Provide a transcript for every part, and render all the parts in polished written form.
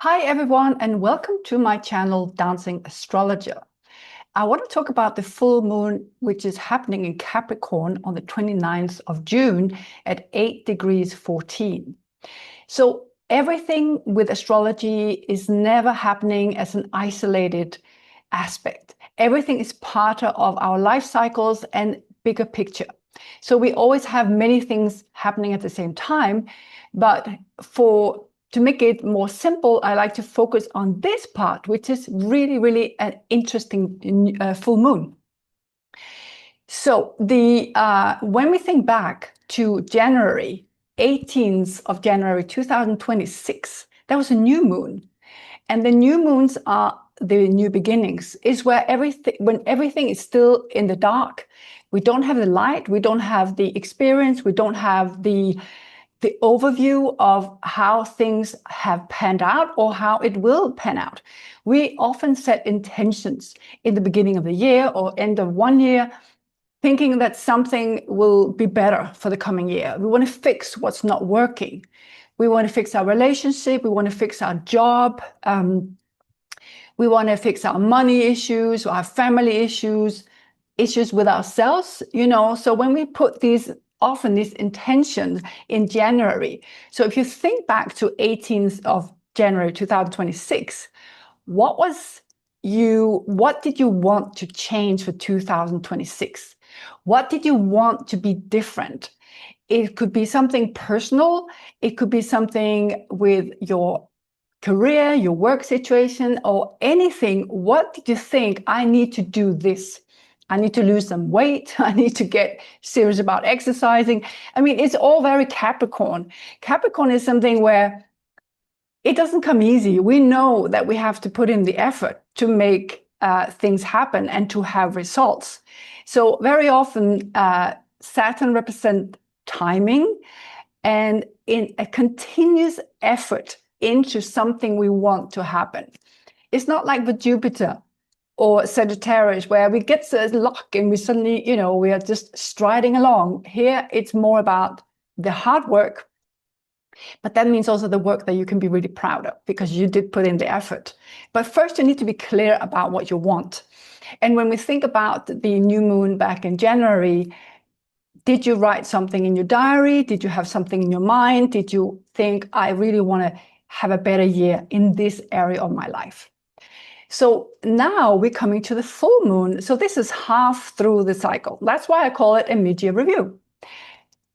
Hi everyone, and welcome to my channel Dancing Astrologer. I want to talk about the full moon which is happening in Capricorn on the 29th of June at 8 degrees 14. So everything with astrology is never happening as an isolated aspect. Everything is part of our life cycles and bigger picture. So we always have many things happening at the same time, but to make it more simple, I like to focus on this part, which is really an interesting full moon. So when we think back to January, 18th of January 2026, that was a new moon. And the new moons are the new beginnings, is when everything is still in the dark. We don't have the light, we don't have the experience, we don't have the overview of how things have panned out or how it will pan out. We often set intentions in the beginning of the year or end of one year, thinking that something will be better for the coming year. We want to fix what's not working. We want to fix our relationship. We want to fix our job. We want to fix our money issues, our family issues with ourselves, So when we put often these intentions in January. So if you think back to 18th of January 2026, what did you want to change for 2026? What did you want to be different? It could be something personal. It could be something with your career, your work situation, or anything. What did you think? I need to do this. I need to lose some weight. I need to get serious about exercising. I mean, it's all very Capricorn. Capricorn is something where it doesn't come easy. We know that we have to put in the effort to make things happen and to have results. So very often, Saturn represents timing and in a continuous effort into something we want to happen. It's not like with Jupiter or Sagittarius, where we get to luck and we suddenly, we are just striding along. Here, it's more about the hard work, but that means also the work that you can be really proud of because you did put in the effort. But first, you need to be clear about what you want. And when we think about the new moon back in January, did you write something in your diary? Did you have something in your mind? Did you think, I really want to have a better year in this area of my life? So now we're coming to the full moon. So this is half through the cycle. That's why I call it a mid-year review.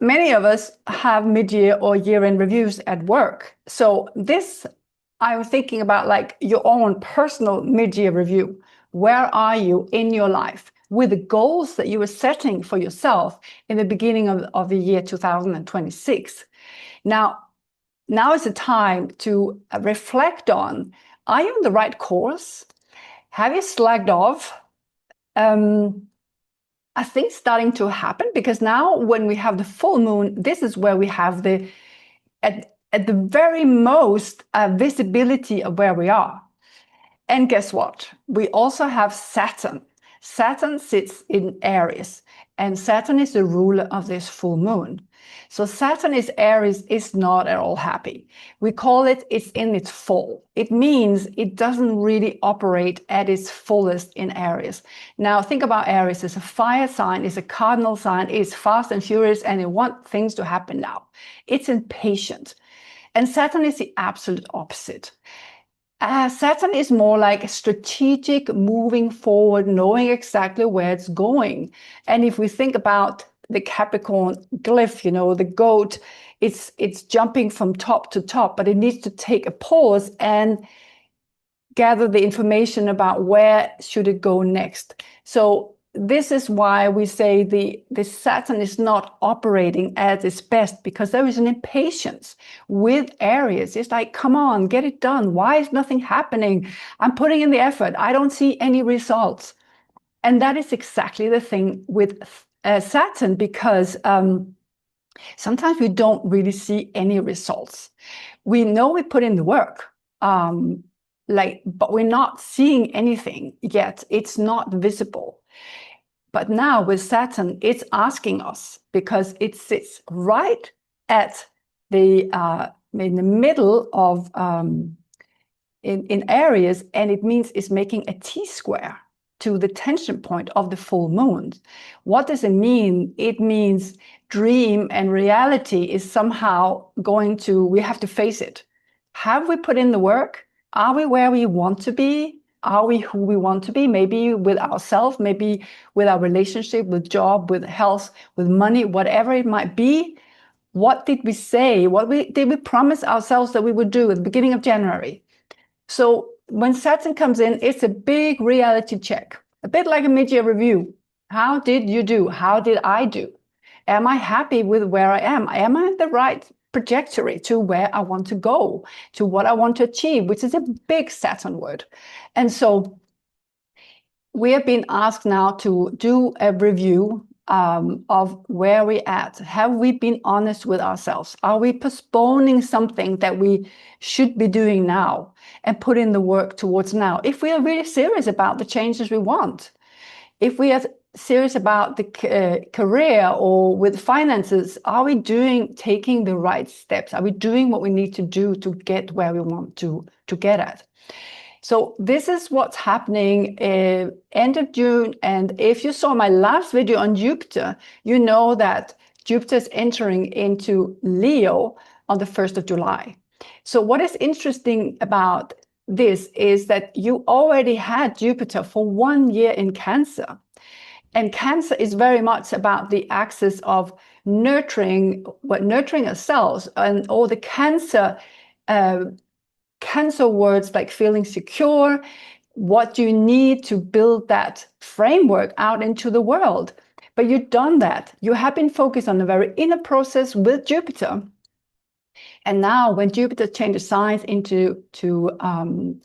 Many of us have mid-year or year-end reviews at work. So this, I was thinking about like your own personal mid-year review. Where are you in your life with the goals that you were setting for yourself in the beginning of the year 2026? Now is the time to reflect on, are you on the right course? Have you slacked off? Are things starting to happen? Because now when we have the full moon, this is where we have at the very most visibility of where we are. And guess what? We also have Saturn. Saturn sits in Aries, and Saturn is the ruler of this full moon. So Saturn is Aries is not at all happy. We call it's in its fall. It means it doesn't really operate at its fullest in Aries. Now think about Aries as a fire sign, it's a cardinal sign, it's fast and furious, and it wants things to happen now. It's impatient. And Saturn is the absolute opposite. Saturn is more like strategic, moving forward, knowing exactly where it's going. And if we think about the Capricorn glyph, the goat, it's jumping from top to top, but it needs to take a pause and gather the information about where should it go next. So this is why we say the Saturn is not operating at its best, because there is an impatience with Aries. It's like, come on, get it done. Why is nothing happening? I'm putting in the effort. I don't see any results. And that is exactly the thing with Saturn, because sometimes we don't really see any results. We know we put in the work, but we're not seeing anything yet. It's not visible. But now with Saturn, it's asking us, because it sits right at in the middle of in Aries, and it means it's making a T-square to the tension point of the full moon. What does it mean? It means dream and reality is somehow going to, we have to face it. Have we put in the work? Are we where we want to be? Are we who we want to be? Maybe with ourselves, maybe with our relationship, with job, with health, with money, whatever it might be. What did we say? Did we promise ourselves that we would do at the beginning of January? So when Saturn comes in, it's a big reality check, a bit like a mid-year review. How did you do? How did I do? Am I happy with where I am? Am I on the right trajectory to where I want to go, to what I want to achieve, which is a big Saturn word. And so we have been asked now to do a review of where we're at. Have we been honest with ourselves? Are we postponing something that we should be doing now and put in the work towards now? If we are really serious about the changes we want, if we are serious about the career or with finances, are we taking the right steps? Are we doing what we need to do to get where we want to get at? So this is what's happening end of June. And if you saw my last video on Jupiter, you know that Jupiter is entering into Leo on the 1st of July. So what is interesting about this is that you already had Jupiter for 1 year in Cancer. And Cancer is very much about the axis of nurturing ourselves, and all the Cancer words like feeling secure. What do you need to build that framework out into the world? But you've done that. You have been focused on a very inner process with Jupiter. And now when Jupiter changes signs into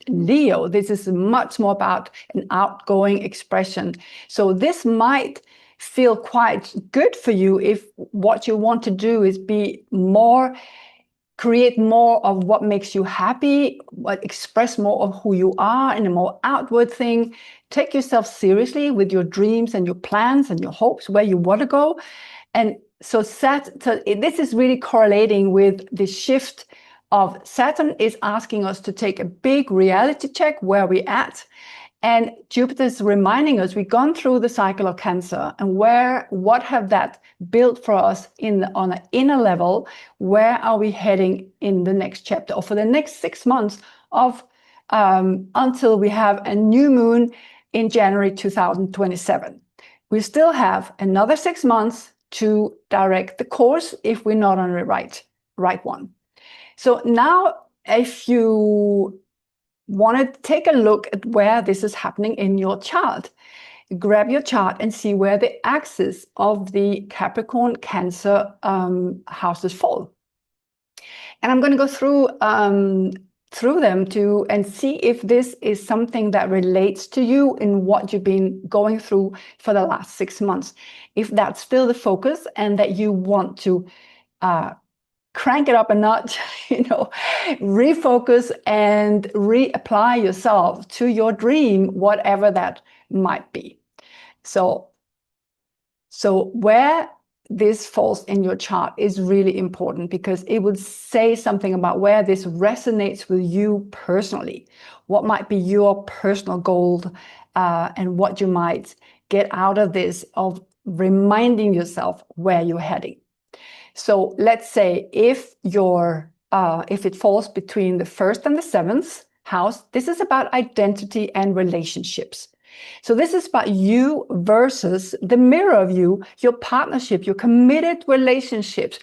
Leo, this is much more about an outgoing expression. So this might feel quite good for you if what you want to do is create more of what makes you happy, express more of who you are in a more outward thing. Take yourself seriously with your dreams and your plans and your hopes, where you want to go. And so this is really correlating with the shift of Saturn is asking us to take a big reality check where we're at. And Jupiter is reminding us we've gone through the cycle of Cancer, and what have that built for us on an inner level? Where are we heading in the next chapter, or for the next 6 months until we have a new moon in January 2027? We still have another 6 months to direct the course if we're not on the right one. So now, if you want to take a look at where this is happening in your chart, grab your chart and see where the axis of the Capricorn Cancer houses fall. And I'm going to go through them and see if this is something that relates to you in what you've been going through for the last 6 months. If that's still the focus and that you want to crank it up a notch, refocus and reapply yourself to your dream, whatever that might be. So where this falls in your chart is really important, because it would say something about where this resonates with you personally. What might be your personal goal, and what you might get out of this, of reminding yourself where you're heading. So let's say if it falls between the 1st and the 7th house, this is about identity and relationships. So this is about you versus the mirror of you, your partnership, your committed relationships,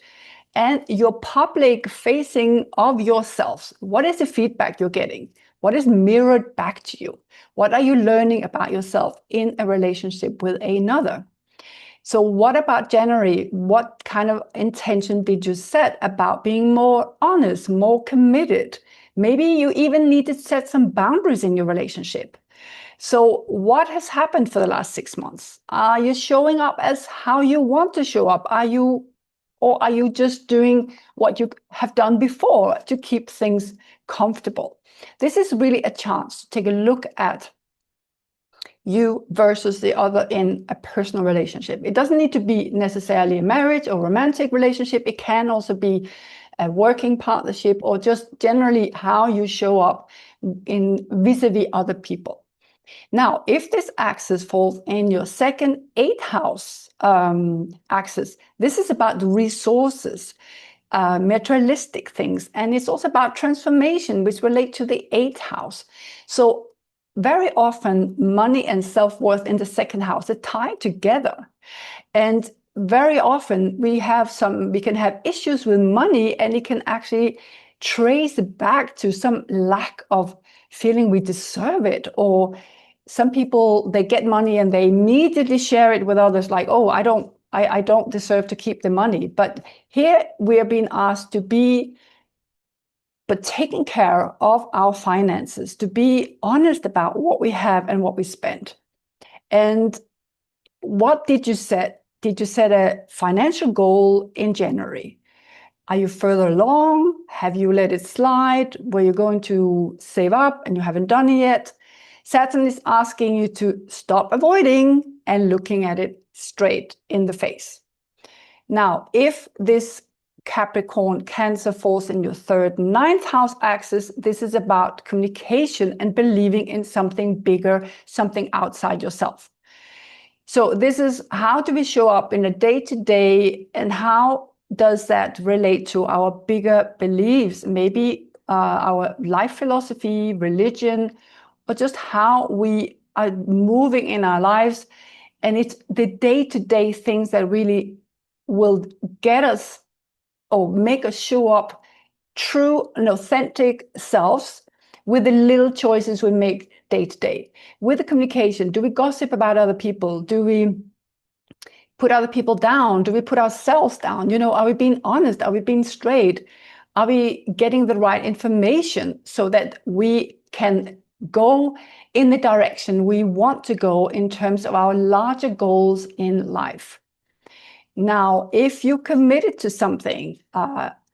and your public facing of yourselves. What is the feedback you're getting? What is mirrored back to you? What are you learning about yourself in a relationship with another? So what about January? What kind of intention did you set about being more honest, more committed? Maybe you even need to set some boundaries in your relationship. So what has happened for the last 6 months? Are you showing up as how you want to show up? Are you just doing what you have done before to keep things comfortable? This is really a chance to take a look at you versus the other in a personal relationship. It doesn't need to be necessarily a marriage or romantic relationship. It can also be a working partnership, or just generally how you show up in vis-a-vis other people. Now, if this axis falls in your second 8th house axis, this is about resources, materialistic things, and it's also about transformation, which relate to the 8th house. So very often money and self-worth in the 2nd house are tied together, and very often we can have issues with money, and it can actually trace back to some lack of feeling we deserve it. Or some people, they get money and they immediately share it with others, like, oh, I don't deserve to keep the money. But here we are being asked to be taking care of our finances, to be honest about what we have and what we spend. And what did you set? Did you set a financial goal in January? Are you further along? Have you let it slide? Were you going to save up and you haven't done it yet? Saturn is asking you to stop avoiding and looking at it straight in the face. Now, if this Capricorn Cancer falls in your 3rd, 9th house axis, this is about communication and believing in something bigger, something outside yourself. So this is, how do we show up in a day-to-day, and how does that relate to our bigger beliefs? Maybe our life philosophy, religion, or just how we are moving in our lives. And it's the day-to-day things that really will get us or make us show up true and authentic selves with the little choices we make day to day. With the communication, do we gossip about other people? Do we put other people down? Do we put ourselves down? Are we being honest? Are we being straight? Are we getting the right information so that we can go in the direction we want to go in terms of our larger goals in life? Now, if you committed to something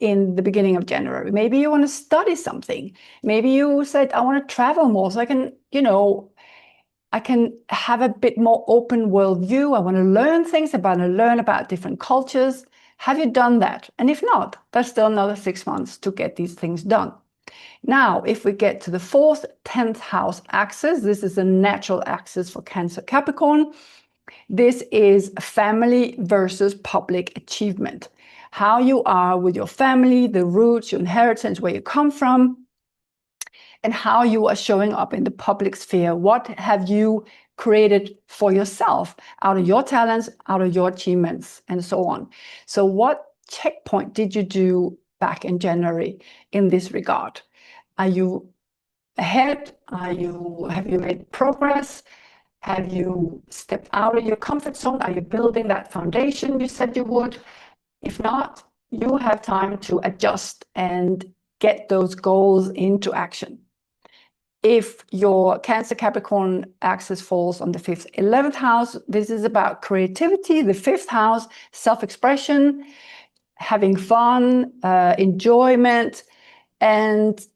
in the beginning of January, maybe you want to study something. Maybe you said, I want to travel more so I can have a bit more open worldview. I want to learn things. I want to learn about different cultures. Have you done that? And if not, there's still another 6 months to get these things done. Now, if we get to the 4th, 10th house axis, this is a natural axis for Cancer Capricorn. This is family versus public achievement. How you are with your family, the roots, your inheritance, where you come from, and how you are showing up in the public sphere. What have you created for yourself out of your talents, out of your achievements, and so on. So what checkpoint did you do back in January in this regard? Are you ahead? Have you made progress? Have you stepped out of your comfort zone? Are you building that foundation you said you would? If not, you have time to adjust and get those goals into action. If your Cancer Capricorn axis falls on the 5th, 11th house, this is about creativity, the 5th house, self-expression, having fun, enjoyment, and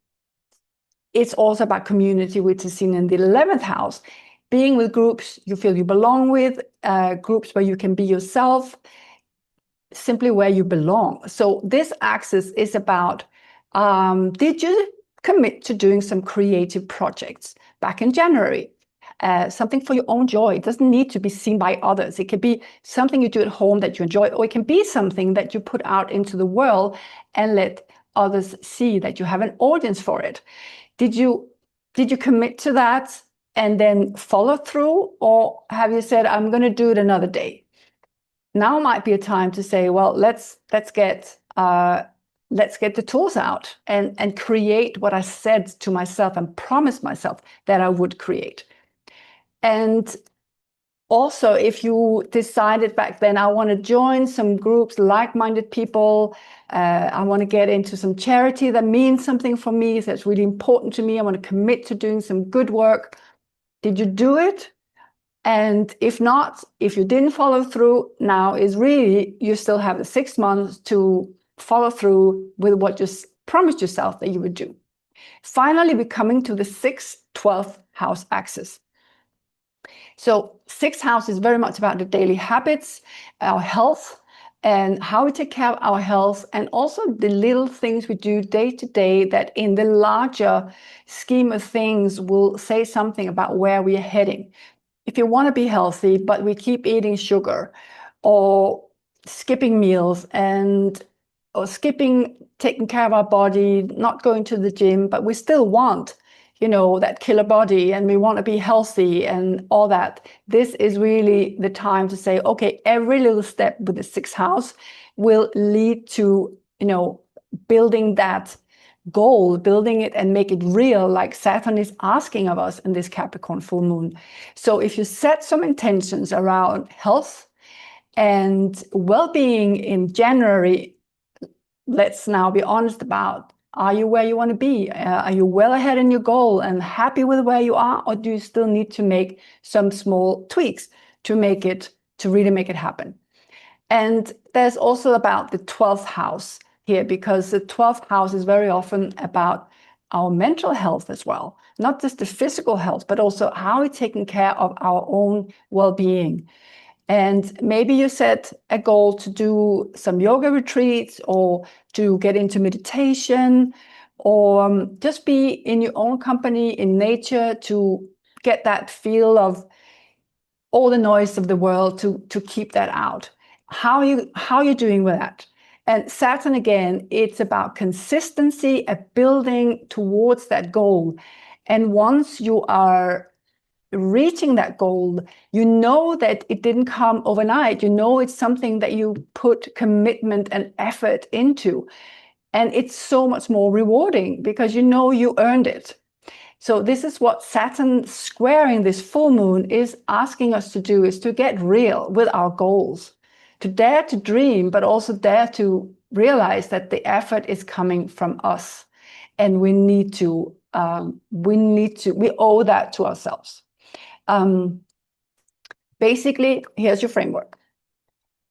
it's also about community, which is seen in the 11th house. Being with groups you feel you belong with, groups where you can be yourself, simply where you belong. So this axis is about, did you commit to doing some creative projects back in January? Something for your own joy. It doesn't need to be seen by others. It could be something you do at home that you enjoy, or it can be something that you put out into the world and let others see that you have an audience for it. Did you commit to that and then follow through, or have you said, I'm going to do it another day? Now might be a time to say, well, let's get the tools out and create what I said to myself and promised myself that I would create. And also, if you decided back then, I want to join some groups, like-minded people, I want to get into some charity that means something for me, that's really important to me, I want to commit to doing some good work. Did you do it? And if not, if you didn't follow through, now is really, you still have the 6 months to follow through with what you promised yourself that you would do. Finally, we're coming to the 6th, 12th house axis. So 6th house is very much about the daily habits, our health, and how we take care of our health, and also the little things we do day to day that in the larger scheme of things will say something about where we are heading. If you want to be healthy, but we keep eating sugar or skipping meals or skipping taking care of our body, not going to the gym, but we still want, that killer body and we want to be healthy and all that. This is really the time to say, okay, every little step with the sixth house will lead to, building that goal, building it and make it real, like Saturn is asking of us in this Capricorn full moon. So if you set some intentions around health and well-being in January, let's now be honest about, are you where you want to be? Are you well ahead in your goal and happy with where you are? Or do you still need to make some small tweaks to really make it happen? And there's also about the 12th house here, because the 12th house is very often about our mental health as well, not just the physical health, but also how we're taking care of our own well-being. And maybe you set a goal to do some yoga retreats or to get into meditation, or just be in your own company in nature to get that feel of all the noise of the world, to keep that out. How are you doing with that? And Saturn, again, it's about consistency, a building towards that goal. And once you are reaching that goal, you know that it didn't come overnight. You know it's something that you put commitment and effort into. And it's so much more rewarding because you earned it. So this is what Saturn squaring this full moon is asking us to do, is to get real with our goals, to dare to dream, but also dare to realize that the effort is coming from us. And we owe that to ourselves. Basically, here's your framework.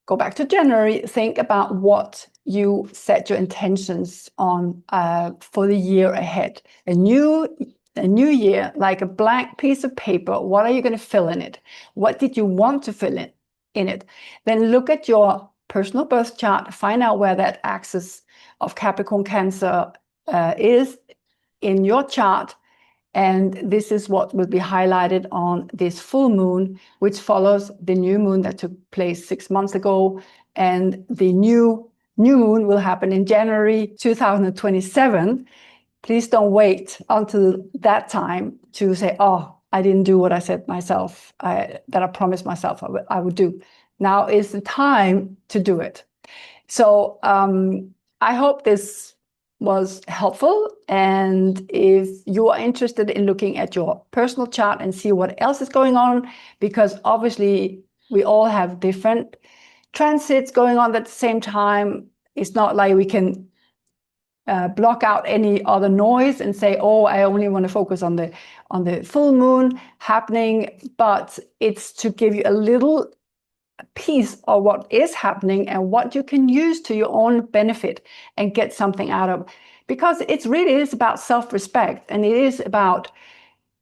Go back to January, think about what you set your intentions on for the year ahead. A new year, like a blank piece of paper. What are you going to fill in it? What did you want to fill in it? Then look at your personal birth chart, find out where that axis of Capricorn Cancer is in your chart. And this is what will be highlighted on this full moon, which follows the new moon that took place 6 months ago. And the new moon will happen in January 2027. Please don't wait until that time to say, oh, I didn't do what I said myself, that I promised myself I would do. Now is the time to do it. So I hope this was helpful. And if you are interested in looking at your personal chart and see what else is going on, because obviously we all have different transits going on at the same time. It's not like we can block out any other noise and say, oh, I only want to focus on the full moon happening. But it's to give you a little piece of what is happening and what you can use to your own benefit and get something out of. Because it really is about self-respect, and it is about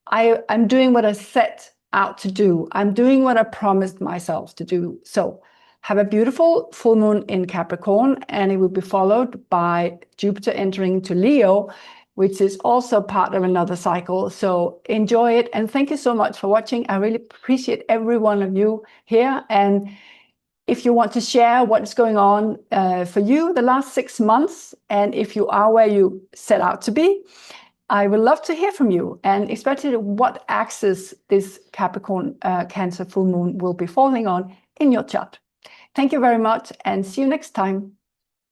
I'm doing what I set out to do. I'm doing what I promised myself to do. So have a beautiful full moon in Capricorn, and it will be followed by Jupiter entering to Leo, which is also part of another cycle. So enjoy it. And thank you so much for watching. I really appreciate every one of you here. And if you want to share what's going on for you the last 6 months, and if you are where you set out to be, I would love to hear from you, and especially what axis this Capricorn Cancer full moon will be falling on in your chart. Thank you very much, and see you next time.